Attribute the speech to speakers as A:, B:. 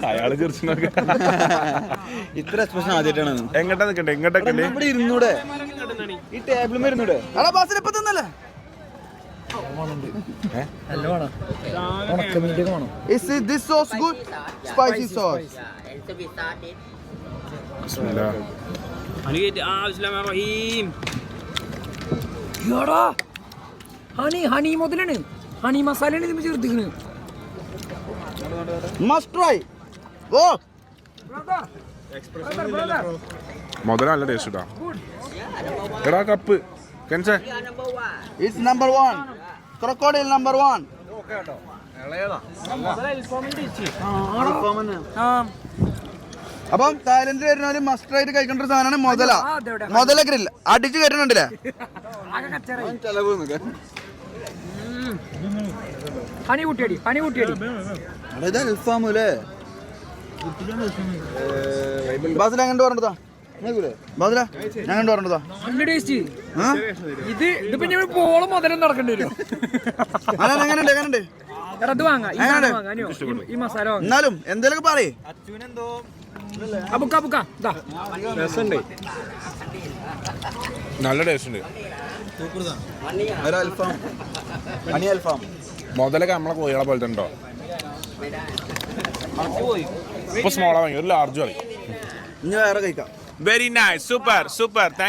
A: അയാള് ചിരിച്ചു നോക്ക.
B: ഇത്ര എക്സ്പ്രഷൻ ആദ്യമായിട്ടാണ്.
A: എങ്ങട്ടാ നിക്കണ്ടേ? എങ്ങോട്ടൊക്കെ
B: ഇവിടെ ഇരുന്നൂടെ? ഈ ടേബിളും ഇരുന്നൂടെ?
C: Is this sauce good? Spicy sauce.
A: Bismillah.
D: Honey മുതലാണ്. ഹണി മസാലയാണ് ഇതിന് ചേർത്തിക്കണ്.
C: Must try. Oh.
A: മുതല നല്ല ടേസ്റ്റ് ഇട്ടാ. എടാ cup കെൻസേ.
C: It's number 1. Crocodile number 1. അപ്പം തായ്ലൻഡിൽ വരുന്നവര് മസ്റ്റ് ആയിട്ട് കഴിക്കേണ്ട ഒരു സാധനമാണ് മുതല ഗ്രില്ല്. അടിച്ച് കയറ്റുന്നുണ്ടല്ലേ?
D: ഹണി കൂട്ടിയടി.
C: അൽഫാം അല്ലേ? ബാസിൽ അങ്ങനെ പറഞ്ഞതാ. ബാസില ഞാൻ കണ്ടു പറഞ്ഞതാ.
D: നല്ല ടേസ്റ്റ്. ഇതിപ്പോ ഞാൻ പോളം മുതലും നടക്കേണ്ടി വരും.
C: എങ്ങനെയുണ്ട്?
D: ഇത് വാങ്ങാം. ഈ മസാല വാങ്ങാം.
C: എന്നാലും എന്തേലൊക്കെ പറയേ.
A: നല്ല ടേസ്റ്റ് ഉണ്ട്.
C: അൽഫാം
A: മുതലൊക്കെ നമ്മളെ കോഴികളെ പോലെ തന്നെ ഉണ്ടോ? ഇപ്പൊ സ്മോളാ വാങ്ങി, ഒരു ലാർജ് വാങ്ങി.
C: ഇനി വേറെ കഴിക്കാം.
A: Very nice, super. താങ്ക്